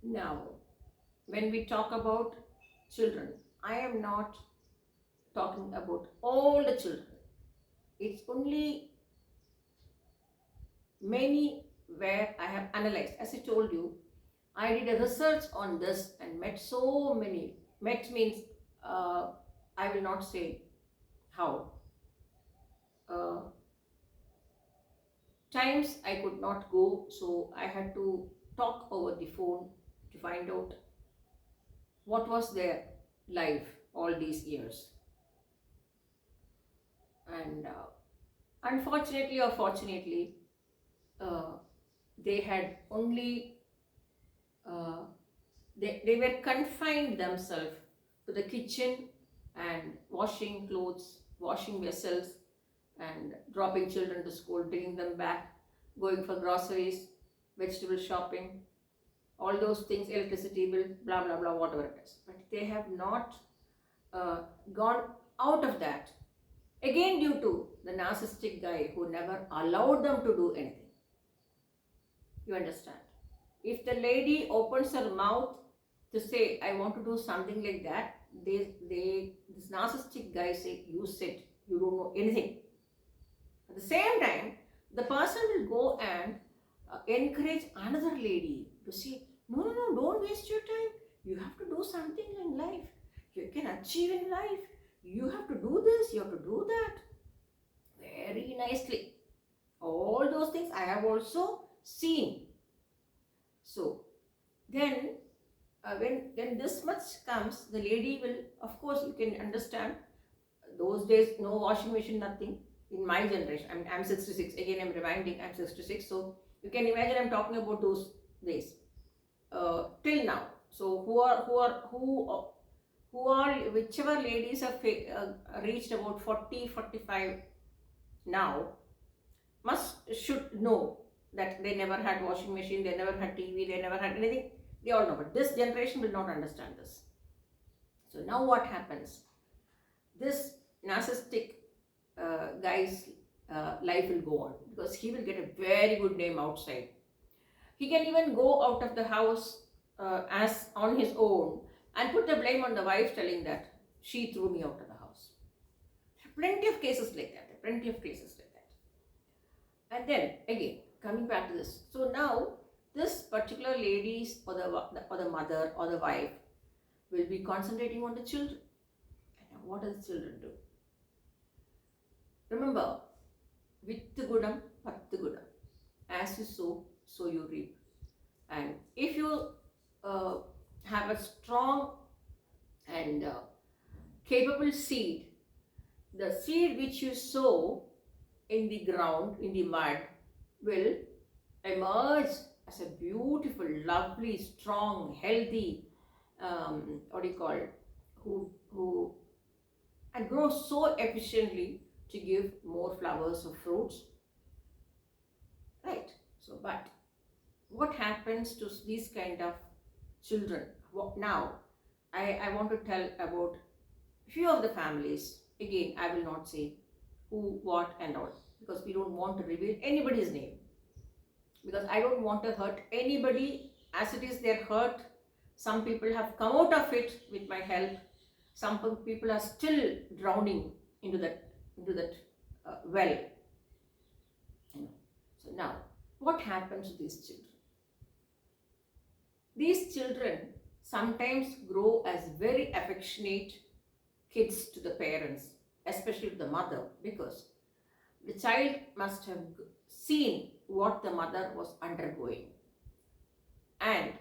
Now, when we talk about children, I am not talking about all the children. It's only many where I have analyzed. As I told you, I did a research on this and met so many. Met means uh, I will not say how. Uh, Times I could not go, so I had to talk over the phone to find out what was their life all these years. And unfortunately or fortunately, uh, they had only uh, they were confined themselves to the kitchen and washing clothes, washing vessels, and dropping children to school, bringing them back, going for groceries, vegetable shopping, all those things, electricity bill, blah blah blah, whatever it is. But they have not uh, gone out of that. Again, due to the narcissistic guy who never allowed them to do anything. You understand? If the lady opens her mouth to say, I want to do something like that, this narcissistic guy say, you sit, you don't know anything. At the same time, the person will go and encourage another lady to say, no, no, no, don't waste your time. You have to do something in life. You can achieve in life. You have to do this, you have to do that. Very nicely. All those things I have also seen. So then when this much comes, the lady will, of course, you can understand, those days no washing machine, nothing. In my generation, I'm 66, again I'm reminding, I'm 66, so you can imagine I'm talking about those days till now. So who are whichever ladies have reached about 40 45 now, should know that they never had washing machine, they never had TV, they never had anything. They all know, but this generation will not understand this. So now what happens? This narcissistic guy's life will go on because he will get a very good name outside. He can even go out of the house as on his own and put the blame on the wife, telling that she threw me out of the house. There are plenty of cases like that. There are plenty of cases like that. And then again, coming back to this. So now this particular lady's or the mother or the wife will be concentrating on the children. And what does children do? Remember, Vittu Gudam, Pattu Gudam. As you sow, so you reap. And if you uh, have a strong and capable seed, the seed which you sow in the ground, in the mud, will emerge as a beautiful, lovely, strong, healthy, what do you call it, who and grow so efficiently to give more flowers or fruits, right? So, but what happens to these kind of children? Now, I want to tell about few of the families. Again, I will not say who, what, and all, because we don't want to reveal anybody's name. Because I don't want to hurt anybody. As it is, they're hurt. Some people have come out of it with my help. Some people are still drowning into that well. So now, what happens to these children? These children sometimes grow as very affectionate kids to the parents, especially to the mother, because the child must have seen what the mother was undergoing. And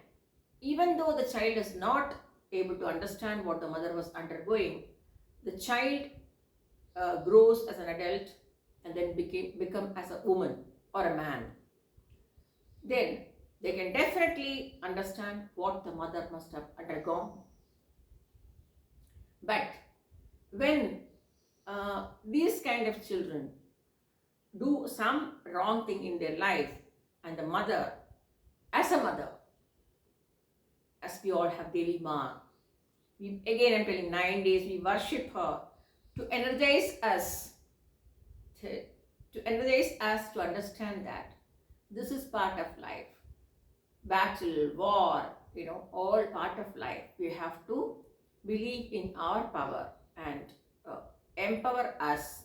even though the child is not able to understand what the mother was undergoing, the child grows as an adult and then become as a woman or a man. Then they can definitely understand what the mother must have undergone. But when these kind of children do some wrong thing in their life, and the mother, as a mother, as we all have Devi Ma, again I'm telling, 9 days we worship her to energize us, to understand that this is part of life. Battle, war, all part of life, we have to believe in our power and empower us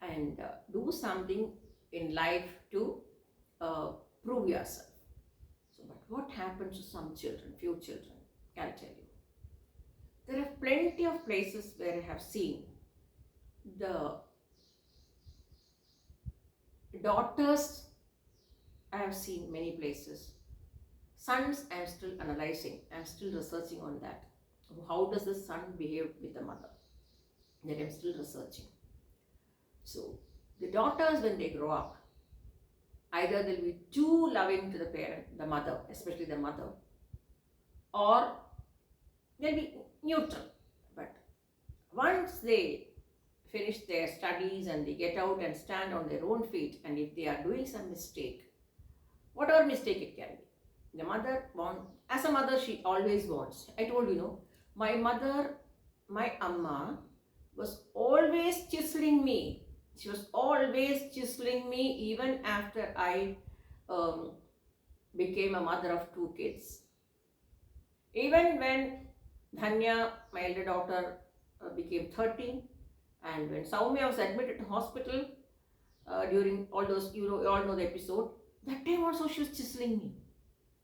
and do something in life to uh, prove yourself. So, but what happens to some children, few children, I'll tell you. There are plenty of places where I have seen the daughters, I have seen many places. Sons, I am still analyzing, I am still researching on that. How does the son behave with the mother? That I am still researching. So, the daughters, when they grow up, either they'll be too loving to the parent, the mother, especially the mother, or they'll be neutral. But once they finish their studies and they get out and stand on their own feet, and if they are doing some mistake, whatever mistake it can be, the mother as a mother, she always wants. I told you, my mother, my amma, was always chiseling me. She was always chiseling me even after I became a mother of 2 kids. Even when Dhanya, my elder daughter, became 13, and when Saumya was admitted to hospital during all those, you all know the episode, that time also she was chiseling me.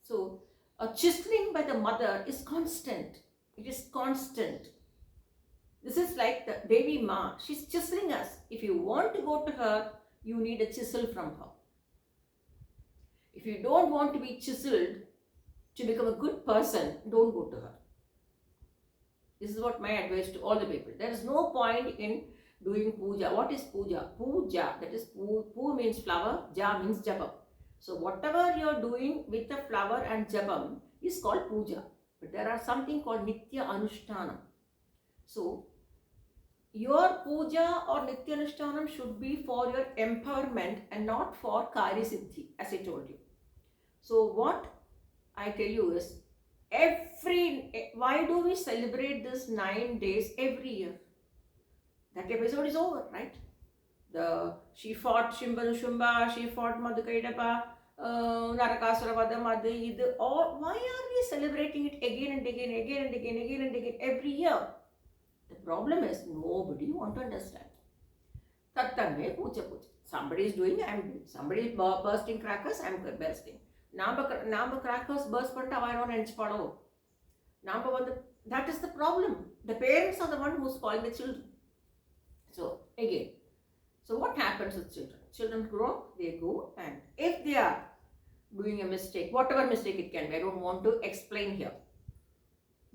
So, a chiseling by the mother is constant. It is constant. This is like the Devi Ma. She's chiseling us. If you want to go to her, you need a chisel from her. If you don't want to be chiseled to become a good person, don't go to her. This is what my advice to all the people. There is no point in doing puja. What is puja? Puja, that is pu means flower, ja means jabam. So whatever you are doing with the flower and jabam is called puja. But there are something called nitya anushtanam. So your puja or nitya anushtanam should be for your empowerment and not for karya siddhi, as I told you. So what I tell you is, why do we celebrate this 9 days every year? That episode is over, right? She fought Shimba, she fought Madhukaidapa, Narakasura Vadam, all. Why are we celebrating it again and again every year? The problem is nobody wants to understand. Tattame puja. Somebody is doing, I am doing. Somebody is bursting crackers, I am bursting. Number crackers burst panta, I don't enchpado. Number one, that is the problem. The parents are the one who spoil the children. So again, so what happens with children? Children grow up, they go, and if they are doing a mistake, whatever mistake it can be, I don't want to explain here.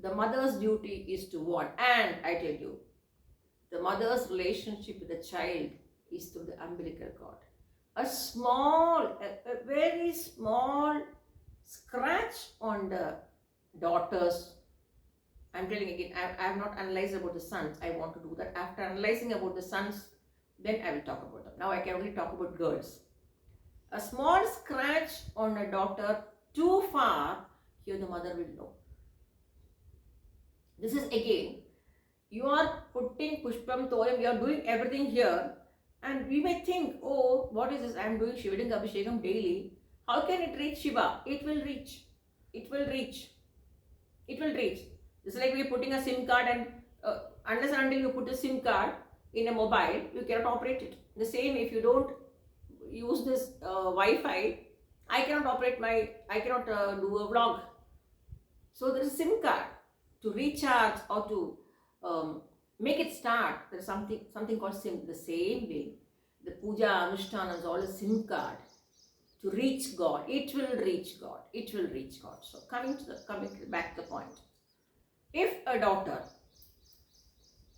The mother's duty is to warn. And I tell you, the mother's relationship with the child is through the umbilical cord. A very small scratch on the daughters. I'm telling again, I have not analyzed about the sons. I want to do that. After analyzing about the sons, then I will talk about them. Now I can only talk about girls. A small scratch on a daughter too far, here the mother will know. This is again, you are putting Pushpam Toyam, you are doing everything here, and we may think, oh, what is this? I am doing Shivalinga Abhishekam daily. How can it reach Shiva? It will reach. It will reach. It will reach. It's like we are putting a SIM card, and unless and until you put a SIM card in a mobile, you cannot operate it. The same, if you don't use this Wi-Fi, I cannot do a vlog. So there is a SIM card to recharge or to make it start. There is something called SIM. The same way, the puja anushtana is all a SIM card to reach God. It will reach God. It will reach God. So coming back to the point. If a daughter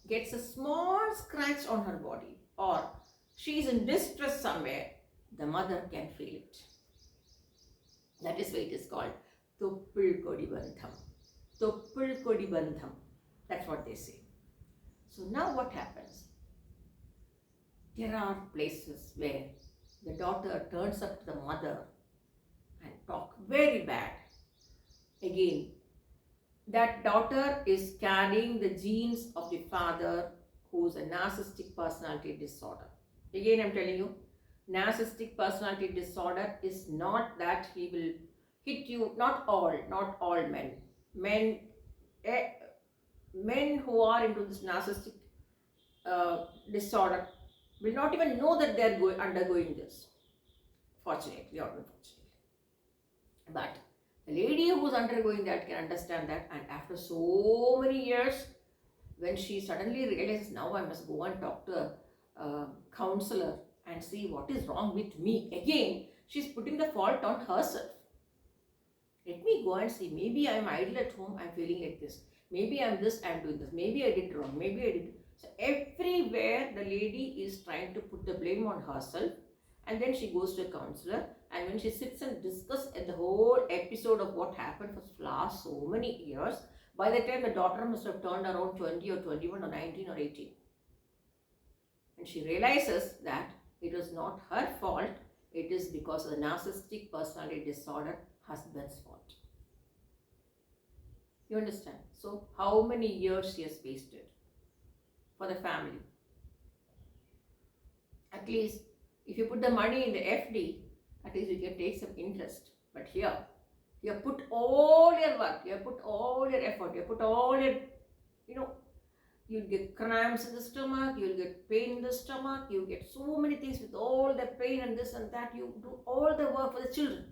gets a small scratch on her body or she is in distress somewhere, the mother can feel it. That is why it is called Toppul Kodi Bandham. Toppul Kodi Bandham. That's what they say. So now what happens? There are places where the daughter turns up to the mother and talk very bad. Again, that daughter is carrying the genes of the father who is a narcissistic personality disorder. Again, I'm telling you, narcissistic personality disorder is not that he will hit you. Not all men. Men, eh, men who are into this narcissistic disorder will not even know that they are undergoing this. Fortunately or unfortunately, but the lady who is undergoing that can understand that, and after so many years, when she suddenly realizes, now I must go and talk to a counselor and see what is wrong with me again, she's putting the fault on herself. Let me go and see. Maybe I'm idle at home, I'm feeling like this. Maybe I'm this, I'm doing this. Maybe I did wrong. Maybe I did. So everywhere the lady is trying to put the blame on herself, and then she goes to a counselor, and when she sits and discusses the whole episode of what happened for last so many years, by the time the daughter must have turned around 20 or 21 or 19 or 18. And she realizes that it was not her fault, it is because of the narcissistic personality disorder husband's fault. You understand? So, how many years she has wasted for the family? At least, if you put the money in the FD, at least you can take some interest. But here, you have put all your work, you have put all your effort, you have put all your, you'll get cramps in the stomach, you'll get pain in the stomach, you'll get so many things with all the pain and this and that. You do all the work for the children.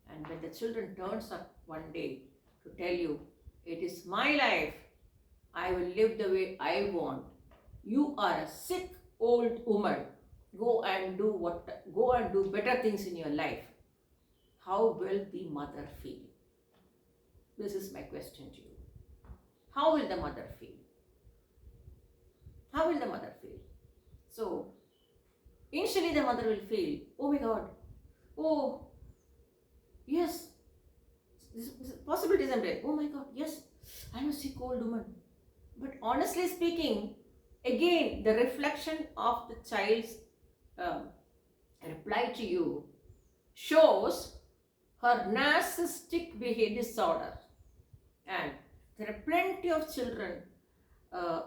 And when the children turns up one day to tell you, it is my life, I will live the way I want. You are a sick old woman. Go and do better things in your life. How will the mother feel? This is my question to you. How will the mother feel? How will the mother feel? So, initially the mother will feel, oh my God, oh, yes, this possibilities are there. Oh my God, yes, I'm a sick old woman. But honestly speaking, again, the reflection of the child's reply to you shows her narcissistic behavior disorder. And there are plenty of children,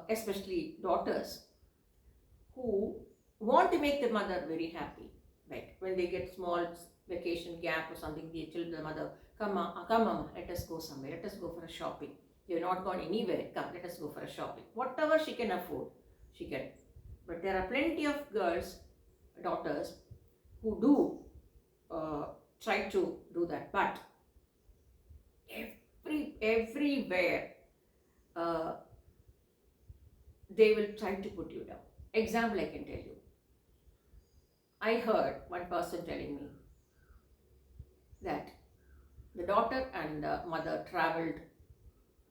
especially daughters, who want to make the mother very happy. Like when they get small vacation gap or something, they tell the mother, come mama, let us go somewhere, let us go for a shopping. You're not gone anywhere, come, let us go for a shopping. Whatever she can afford, she can. But there are plenty of girls, daughters, who do try to do that. But everywhere, they will try to put you down. Example I can tell you. I heard one person telling me that the daughter and the mother traveled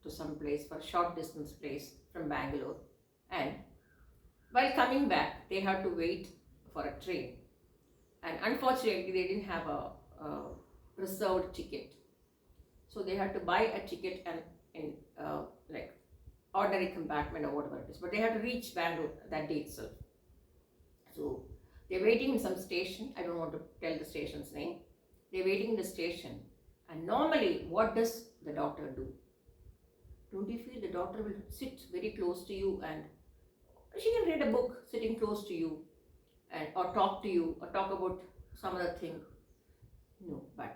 to some place, for a short distance place from Bangalore, and while coming back they had to wait for a train, and unfortunately they didn't have a reserved ticket, so they had to buy a ticket and in like ordinary compartment or whatever it is, but they had to reach Bangalore that day itself. So they're waiting in some station, I don't want to tell the station's name. They're waiting in the station, and normally what does the daughter do? Don't you feel the daughter will sit very close to you and she can read a book sitting close to you, and or talk to you or talk about some other thing? No, but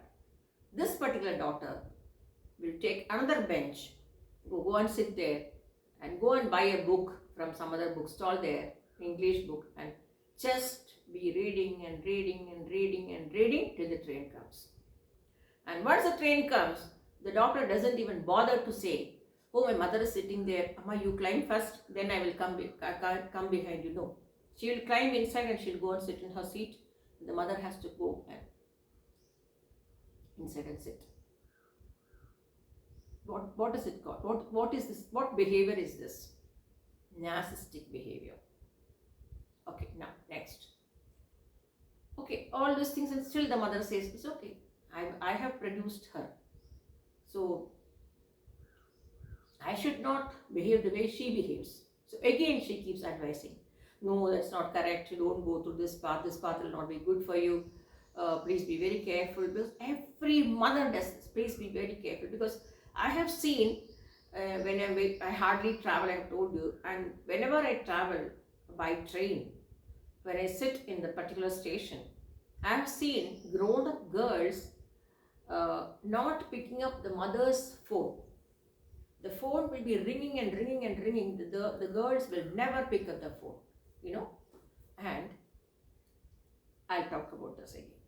this particular daughter will take another bench, go and sit there and go and buy a book from some other bookstall there, English book, and just be reading and reading and reading and reading till the train comes. And once the train comes, the doctor doesn't even bother to say, oh, my mother is sitting there, Amma, you climb first, then I will come behind you. No. She will climb inside and she'll go and sit in her seat. The mother has to go and inside and sit. What is it called? What is this? What behavior is this? Narcissistic behavior. Okay, now next. Okay, all these things, and still the mother says, it's okay. I have produced her. So I should not behave the way she behaves. So again she keeps advising, no, that's not correct, you don't go through this path will not be good for you, please be very careful. Because every mother does this, please be very careful. Because I have seen, when I hardly travel, I have told you, and whenever I travel by train, when I sit in the particular station, I have seen grown up girls not picking up the mother's phone. The phone will be ringing and ringing and ringing. The girls will never pick up the phone, you know. And I'll talk about this again.